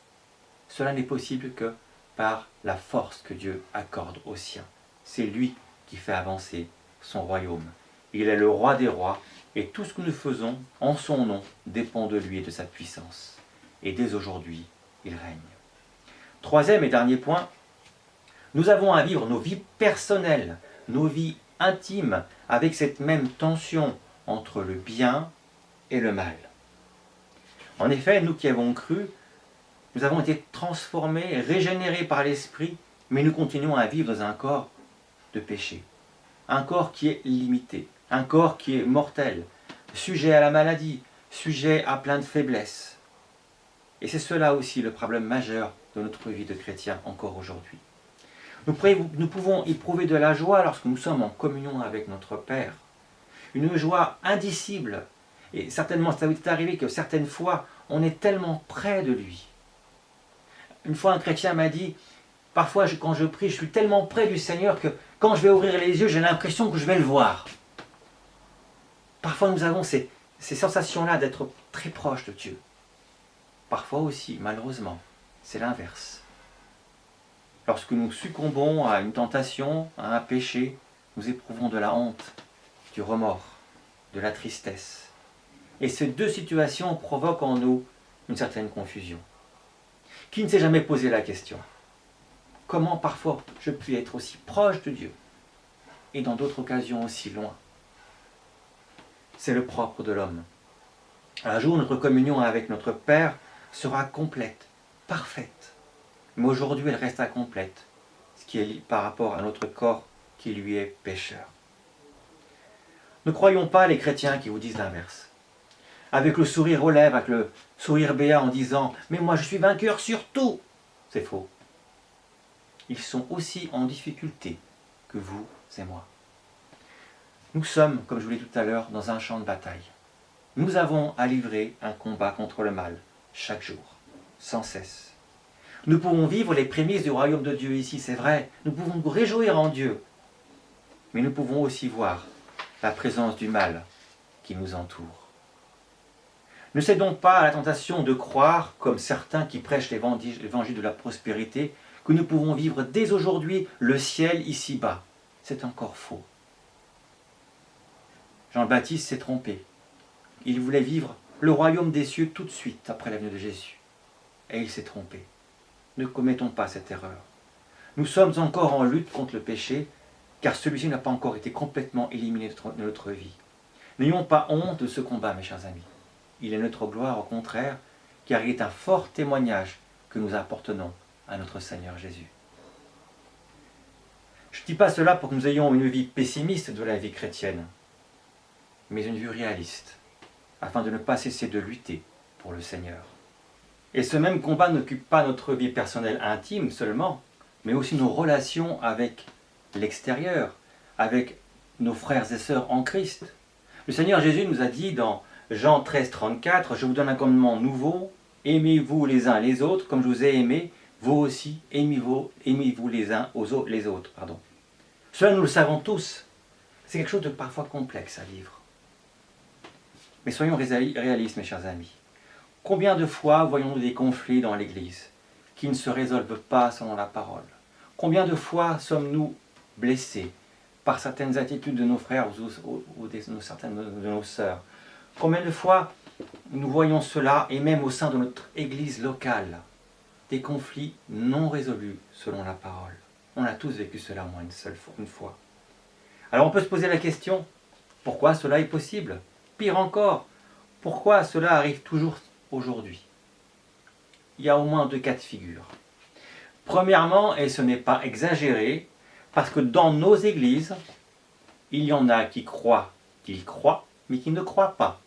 Cela n'est possible que par la force que Dieu accorde aux siens. C'est lui qui fait avancer son royaume. Il est le roi des rois et tout ce que nous faisons en son nom dépend de lui et de sa puissance. Et dès aujourd'hui, il règne. Troisième et dernier point, nous avons à vivre nos vies personnelles, nos vies intimes avec cette même tension entre le bien et le mal. En effet, nous qui avons cru, nous avons été transformés, régénérés par l'Esprit, mais nous continuons à vivre dans un corps de péché. Un corps qui est limité, un corps qui est mortel, sujet à la maladie, sujet à plein de faiblesses. Et c'est cela aussi le problème majeur de notre vie de chrétien encore aujourd'hui. Nous pouvons éprouver de la joie lorsque nous sommes en communion avec notre Père. Une joie indicible. Et certainement, ça vous est arrivé que certaines fois, on est tellement près de lui. Une fois, un chrétien m'a dit, parfois, quand je prie, je suis tellement près du Seigneur que quand je vais ouvrir les yeux, j'ai l'impression que je vais le voir. Parfois, nous avons ces sensations-là d'être très proches de Dieu. Parfois aussi, malheureusement, c'est l'inverse. Lorsque nous succombons à une tentation, à un péché, nous éprouvons de la honte, du remords, de la tristesse. Et ces deux situations provoquent en nous une certaine confusion. Qui ne s'est jamais posé la question? Comment parfois je puis être aussi proche de Dieu et dans d'autres occasions aussi loin? C'est le propre de l'homme. Un jour, notre communion avec notre Père sera complète, parfaite. Mais aujourd'hui, elle reste incomplète, ce qui est par rapport à notre corps qui lui est pécheur. Ne croyons pas les chrétiens qui vous disent l'inverse. Avec le sourire aux lèvres, avec le sourire béat en disant « Mais moi, je suis vainqueur sur tout !» C'est faux. Ils sont aussi en difficulté que vous et moi. Nous sommes, comme je vous l'ai dit tout à l'heure, dans un champ de bataille. Nous avons à livrer un combat contre le mal, chaque jour, sans cesse. Nous pouvons vivre les prémices du royaume de Dieu ici, c'est vrai. Nous pouvons nous réjouir en Dieu. Mais nous pouvons aussi voir la présence du mal qui nous entoure. Ne cédons pas à la tentation de croire, comme certains qui prêchent l'évangile de la prospérité, que nous pouvons vivre dès aujourd'hui le ciel ici-bas. C'est encore faux. Jean-Baptiste s'est trompé. Il voulait vivre le royaume des cieux tout de suite après la venue de Jésus. Et il s'est trompé. Ne commettons pas cette erreur. Nous sommes encore en lutte contre le péché, car celui-ci n'a pas encore été complètement éliminé de notre vie. N'ayons pas honte de ce combat, mes chers amis. Il est notre gloire, au contraire, car il est un fort témoignage que nous appartenons à notre Seigneur Jésus. Je ne dis pas cela pour que nous ayons une vie pessimiste de la vie chrétienne, mais une vue réaliste, afin de ne pas cesser de lutter pour le Seigneur. Et ce même combat n'occupe pas notre vie personnelle intime seulement, mais aussi nos relations avec l'extérieur, avec nos frères et sœurs en Christ. Le Seigneur Jésus nous a dit dans Jean 13, 34, « Je vous donne un commandement nouveau, aimez-vous les uns les autres, comme je vous ai aimé, vous aussi, aimez-vous les uns les autres. » Cela, nous le savons tous. C'est quelque chose de parfois complexe à vivre. Mais soyons réalistes, mes chers amis. Combien de fois voyons-nous des conflits dans l'Église qui ne se résolvent pas selon la parole? Combien de fois sommes-nous blessés par certaines attitudes de nos frères ou de nos sœurs? Combien de fois nous voyons cela, et même au sein de notre Église locale, des conflits non résolus selon la parole? On a tous vécu cela au moins une fois. Alors on peut se poser la question, pourquoi cela est possible? Pire encore, pourquoi cela arrive toujours aujourd'hui? Il y a au moins 2 cas de figure. Premièrement, et ce n'est pas exagéré, parce que dans nos églises, il y en a qui croient qu'ils croient, mais qui ne croient pas.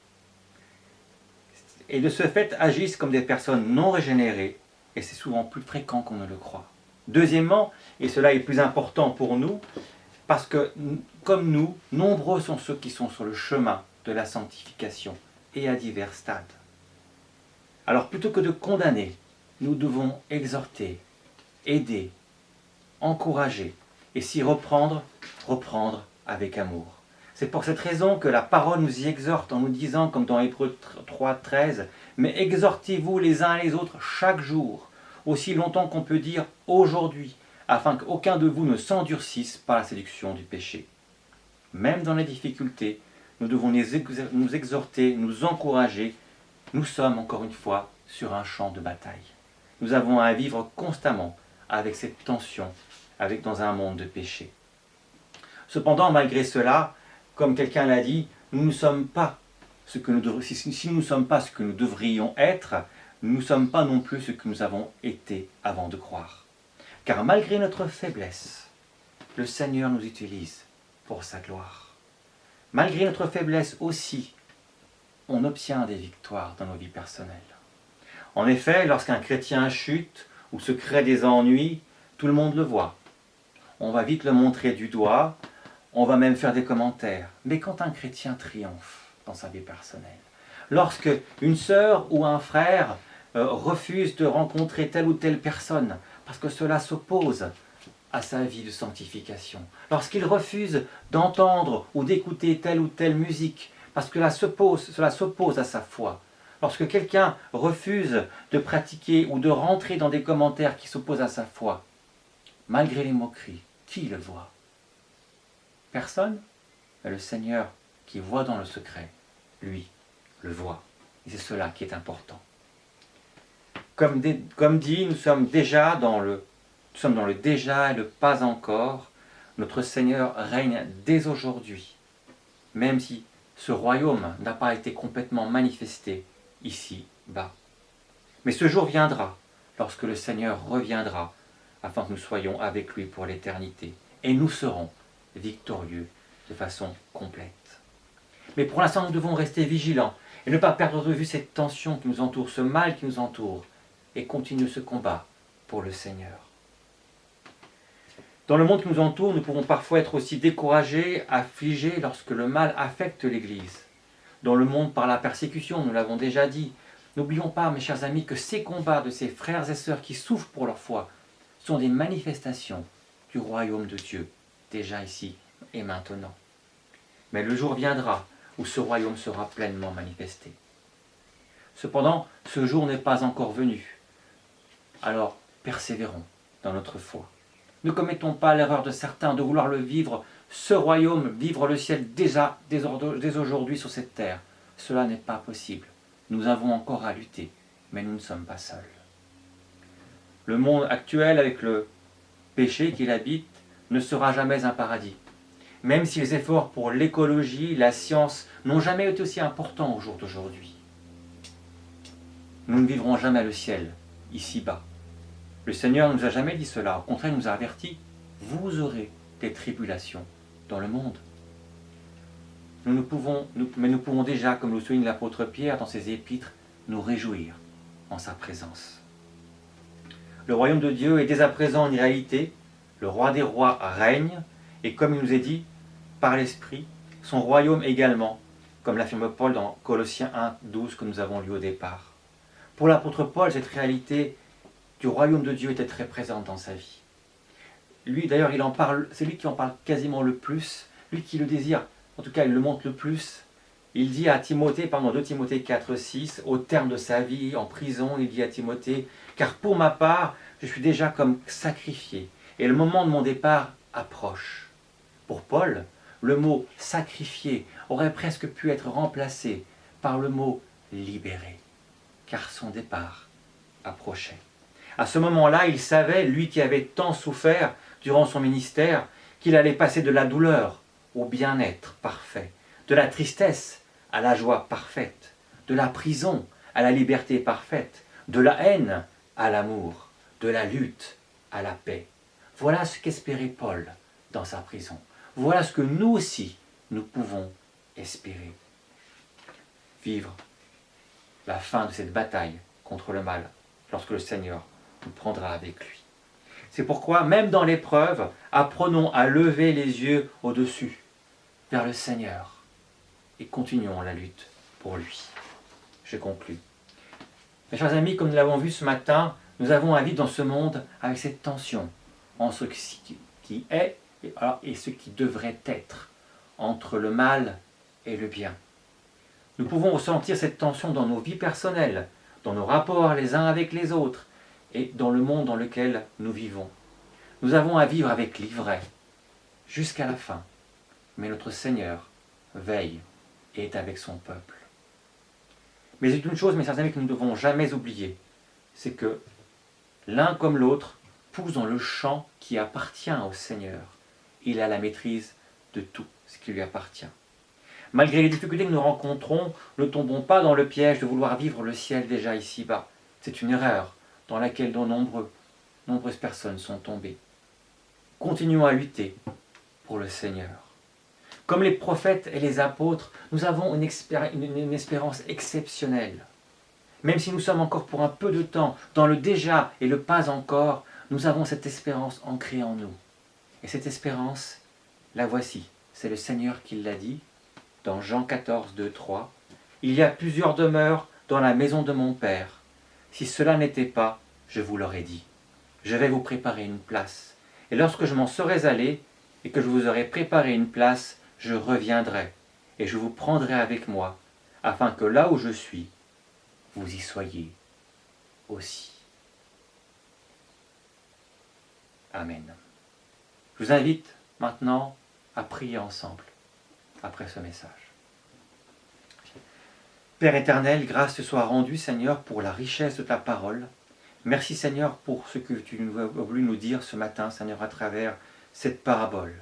Et de ce fait agissent comme des personnes non régénérées, et c'est souvent plus fréquent qu'on ne le croit. Deuxièmement, et cela est plus important pour nous, parce que, comme nous, nombreux sont ceux qui sont sur le chemin de la sanctification, et à divers stades. Alors plutôt que de condamner, nous devons exhorter, aider, encourager, et s'y reprendre avec amour. C'est pour cette raison que la parole nous y exhorte en nous disant, comme dans Hébreux 3, 13, « Mais exhortez-vous les uns les autres chaque jour, aussi longtemps qu'on peut dire aujourd'hui, afin qu'aucun de vous ne s'endurcisse par la séduction du péché. » Même dans les difficultés, nous devons nous exhorter, nous encourager. Nous sommes, encore une fois, sur un champ de bataille. Nous avons à vivre constamment avec cette tension, dans un monde de péché. Cependant, malgré cela, comme quelqu'un l'a dit, nous ne sommes pas si nous ne sommes pas ce que nous devrions être, nous ne sommes pas non plus ce que nous avons été avant de croire. Car malgré notre faiblesse, le Seigneur nous utilise pour sa gloire. Malgré notre faiblesse aussi, on obtient des victoires dans nos vies personnelles. En effet, lorsqu'un chrétien chute ou se crée des ennuis, tout le monde le voit. On va vite le montrer du doigt, on va même faire des commentaires. Mais quand un chrétien triomphe dans sa vie personnelle, lorsque une sœur ou un frère refuse de rencontrer telle ou telle personne parce que cela s'oppose à sa vie de sanctification, lorsqu'il refuse d'entendre ou d'écouter telle ou telle musique parce que cela s'oppose à sa foi, lorsque quelqu'un refuse de pratiquer ou de rentrer dans des commentaires qui s'opposent à sa foi, malgré les moqueries, qui le voit? Personne, mais le Seigneur qui voit dans le secret, lui, le voit. Et c'est cela qui est important. Comme dit, nous sommes dans le déjà et le pas encore. Notre Seigneur règne dès aujourd'hui, même si ce royaume n'a pas été complètement manifesté ici-bas. Mais ce jour viendra, lorsque le Seigneur reviendra, afin que nous soyons avec lui pour l'éternité. Et nous serons victorieux de façon complète. Mais pour l'instant, nous devons rester vigilants et ne pas perdre de vue cette tension qui nous entoure, ce mal qui nous entoure, et continuer ce combat pour le Seigneur. Dans le monde qui nous entoure, nous pouvons parfois être aussi découragés, affligés lorsque le mal affecte l'Église. Dans le monde par la persécution, nous l'avons déjà dit. N'oublions pas, mes chers amis, que ces combats de ces frères et sœurs qui souffrent pour leur foi sont des manifestations du royaume de Dieu, déjà ici et maintenant. Mais le jour viendra où ce royaume sera pleinement manifesté. Cependant, ce jour n'est pas encore venu. Alors, persévérons dans notre foi. Ne commettons pas l'erreur de certains de vouloir le vivre, ce royaume, vivre le ciel déjà, dès aujourd'hui sur cette terre. Cela n'est pas possible. Nous avons encore à lutter, mais nous ne sommes pas seuls. Le monde actuel, avec le péché qu'il habite, ne sera jamais un paradis. Même si les efforts pour l'écologie, la science n'ont jamais été aussi importants au jour d'aujourd'hui. Nous ne vivrons jamais le ciel, ici-bas. Le Seigneur ne nous a jamais dit cela, au contraire il nous a avertis, vous aurez des tribulations dans le monde. Mais nous pouvons déjà, comme le souligne l'apôtre Pierre dans ses épîtres, nous réjouir en sa présence. Le royaume de Dieu est dès à présent une réalité, le roi des rois règne, et comme il nous est dit, par l'Esprit, son royaume également, comme l'affirme Paul dans Colossiens 1, 12 que nous avons lu au départ. Pour l'apôtre Paul, cette réalité du royaume de Dieu était très présente dans sa vie. Lui, d'ailleurs, c'est lui qui en parle quasiment le plus, lui qui le désire, en tout cas, il le montre le plus. Il dit à Timothée, 2 Timothée 4, 6, au terme de sa vie en prison, il dit à Timothée, « Car pour ma part, je suis déjà comme sacrifié, et le moment de mon départ approche. » Pour Paul, le mot « sacrifié » aurait presque pu être remplacé par le mot « libéré », car son départ approchait. À ce moment-là, il savait, lui qui avait tant souffert durant son ministère, qu'il allait passer de la douleur au bien-être parfait, de la tristesse à la joie parfaite, de la prison à la liberté parfaite, de la haine à l'amour, de la lutte à la paix. Voilà ce qu'espérait Paul dans sa prison. Voilà ce que nous aussi, nous pouvons espérer. Vivre la fin de cette bataille contre le mal, lorsque le Seigneur nous prendra avec lui. C'est pourquoi, même dans l'épreuve, apprenons à lever les yeux au-dessus, vers le Seigneur, et continuons la lutte pour lui. Je conclus. Mes chers amis, comme nous l'avons vu ce matin, nous avons à vivre dans ce monde avec cette tension entre ce qui est et ce qui devrait être, entre le mal et le bien. Nous pouvons ressentir cette tension dans nos vies personnelles, dans nos rapports les uns avec les autres, et dans le monde dans lequel nous vivons. Nous avons à vivre avec l'ivraie, jusqu'à la fin. Mais notre Seigneur veille et est avec son peuple. Mais c'est une chose, mes chers amis, que nous ne devons jamais oublier, c'est que l'un comme l'autre pousse dans le champ qui appartient au Seigneur. Il a la maîtrise de tout ce qui lui appartient. Malgré les difficultés que nous rencontrons, ne tombons pas dans le piège de vouloir vivre le ciel déjà ici-bas. C'est une erreur dans laquelle de nombreuses personnes sont tombées. Continuons à lutter pour le Seigneur. Comme les prophètes et les apôtres, nous avons une espérance exceptionnelle. Même si nous sommes encore pour un peu de temps dans le déjà et le pas encore, nous avons cette espérance ancrée en nous. Et cette espérance, la voici. C'est le Seigneur qui l'a dit dans Jean 14, 2, 3. « Il y a plusieurs demeures dans la maison de mon Père. Si cela n'était pas, je vous l'aurais dit. Je vais vous préparer une place. Et lorsque je m'en serai allé et que je vous aurai préparé une place, je reviendrai et je vous prendrai avec moi, afin que là où je suis, vous y soyez aussi. » Amen. Je vous invite maintenant à prier ensemble après ce message. Père éternel, grâce te soit rendue, Seigneur, pour la richesse de ta parole. Merci, Seigneur, pour ce que tu as voulu nous dire ce matin, Seigneur, à travers cette parabole.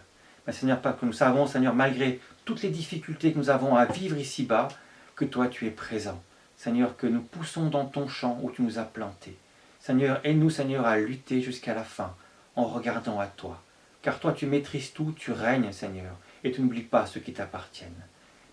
Mais Seigneur, pas que nous savons, Seigneur, malgré toutes les difficultés que nous avons à vivre ici-bas, que toi tu es présent. Seigneur, que nous poussons dans ton champ où tu nous as plantés. Seigneur, aide-nous, Seigneur, à lutter jusqu'à la fin, en regardant à toi. Car toi tu maîtrises tout, tu règnes, Seigneur, et tu n'oublies pas ceux qui t'appartiennent.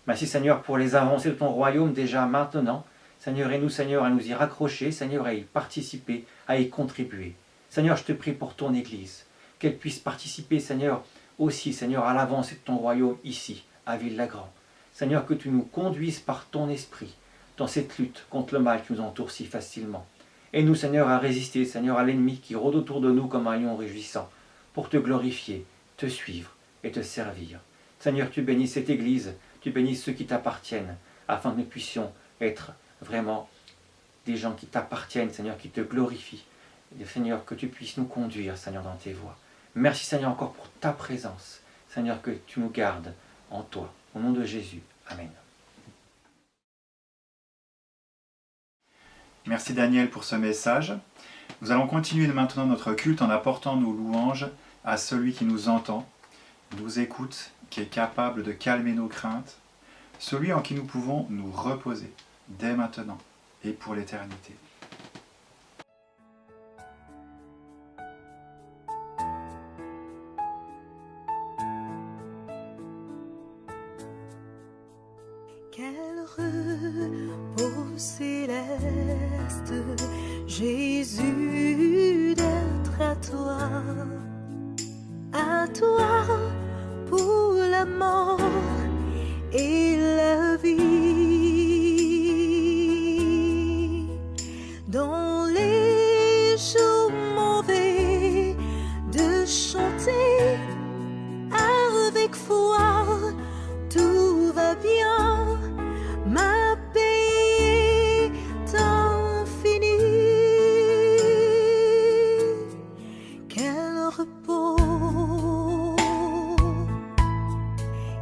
Merci, Seigneur, pour les avancées de ton royaume déjà maintenant. Seigneur, aide-nous, Seigneur, à nous y raccrocher, Seigneur, à y participer, à y contribuer. Seigneur, je te prie pour ton Église. qu'elle puisse participer, Seigneur, aussi, Seigneur, à l'avancée de ton royaume ici, à Ville-Lagrand. Seigneur, que tu nous conduises par ton esprit dans cette lutte contre le mal qui nous entoure si facilement. Aide-nous, Seigneur, à résister, Seigneur, à l'ennemi qui rôde autour de nous comme un lion réjouissant, pour te glorifier, te suivre et te servir. Seigneur, tu bénis cette Église, tu bénis ceux qui t'appartiennent, afin que nous puissions être vraiment des gens qui t'appartiennent, Seigneur, qui te glorifient. Et Seigneur, que tu puisses nous conduire, Seigneur, dans tes voies. Merci, Seigneur, encore pour ta présence. Seigneur, que tu nous gardes en toi. Au nom de Jésus. Amen. Merci Daniel pour ce message. Nous allons continuer maintenant notre culte en apportant nos louanges à celui qui nous entend, nous écoute, qui est capable de calmer nos craintes, celui en qui nous pouvons nous reposer dès maintenant et pour l'éternité. Quel repos céleste, Jésus, d'être à toi pour la mort et la vie. Dans les jours mauvais, de chanter avec foi, tout va bien. Ma paix est infinie. Quel repos,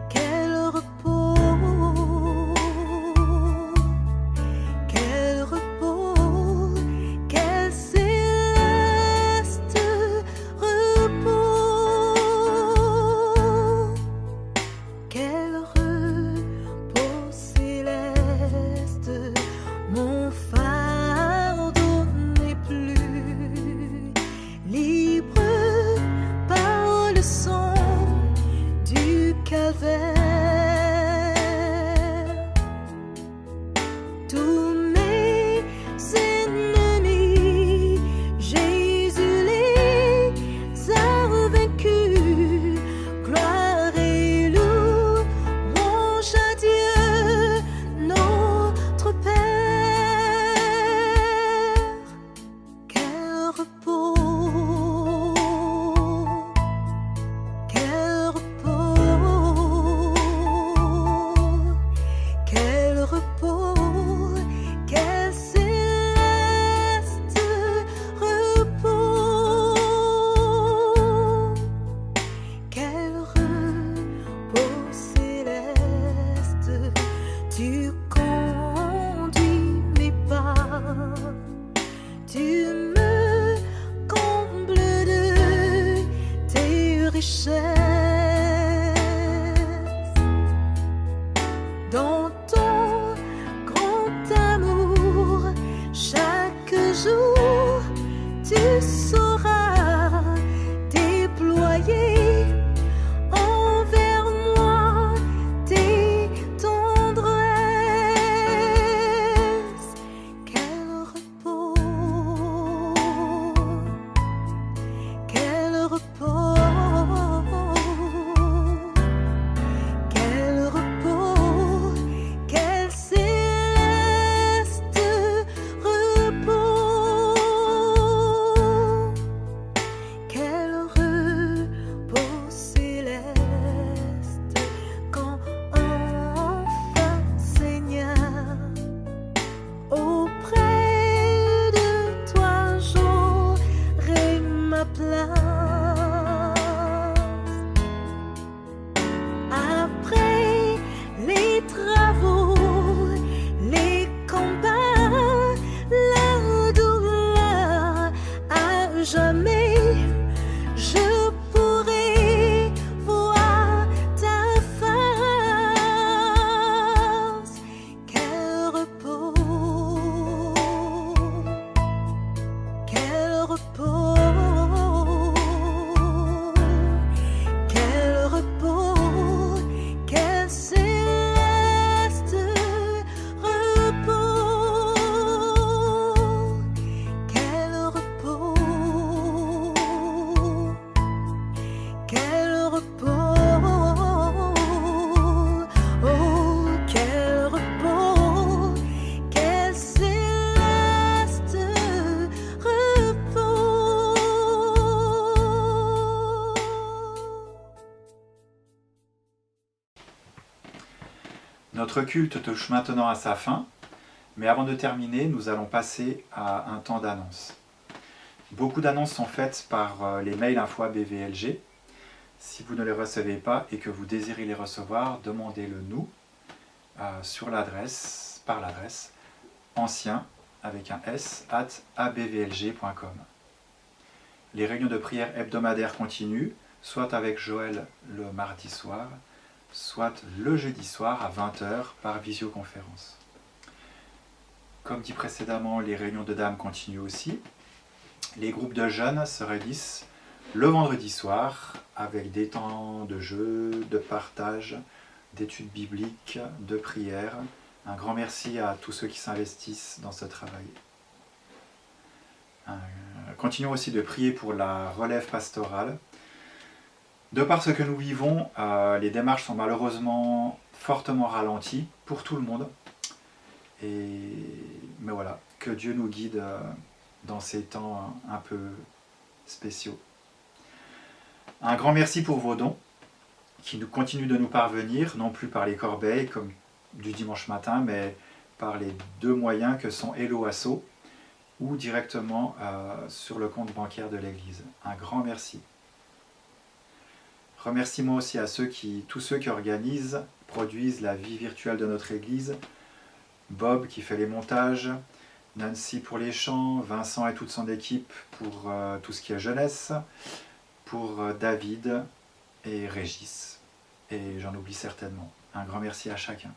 quel repos, quel repos, quel céleste repos, quel repos céleste, mon fardeau n'est plus libre par le sang du calvaire. Tous mes ennemis, Jésus les a vaincus. Gloire et louange à Dieu, notre Père. Quel repos, quel repos, quel repos, quel céleste repos, quel repos céleste. Tu conduis mes pas, tu me combles de tes richesses. Dans ton grand amour, chaque jour, tu sauras déployer envers moi tes tendresses. Quel repos, quel repos, Notre culte touche maintenant à sa fin, mais avant de terminer, nous allons passer à un temps d'annonce. Beaucoup d'annonces sont faites par les mails info@bvlg. Si vous ne les recevez pas et que vous désirez les recevoir, demandez-le nous par l'adresse ancien avec un s @abvlg.com. Les réunions de prière hebdomadaires continuent, soit avec Joël le mardi soir, soit le jeudi soir à 20h par visioconférence. Comme dit précédemment, les réunions de dames continuent aussi. Les groupes de jeunes se réunissent le vendredi soir avec des temps de jeu, de partage, d'études bibliques, de prière. Un grand merci à tous ceux qui s'investissent dans ce travail. Continuons aussi de prier pour la relève pastorale. De par ce que nous vivons, les démarches sont malheureusement fortement ralenties pour tout le monde. Mais voilà, que Dieu nous guide dans ces temps un peu spéciaux. Un grand merci pour vos dons qui continuent de nous parvenir, non plus par les corbeilles comme du dimanche matin, mais par les deux moyens que sont Hello Asso ou directement sur le compte bancaire de l'Église. Un grand merci. Remerciements aussi à tous ceux qui organisent, produisent la vie virtuelle de notre Église. Bob qui fait les montages, Nancy pour les chants, Vincent et toute son équipe pour tout ce qui est jeunesse, pour David et Régis. Et j'en oublie certainement. Un grand merci à chacun.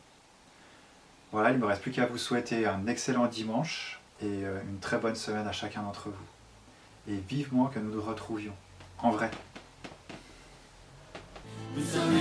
Voilà, il ne me reste plus qu'à vous souhaiter un excellent dimanche et une très bonne semaine à chacun d'entre vous. Et vivement que nous nous retrouvions, en vrai. Nous sommes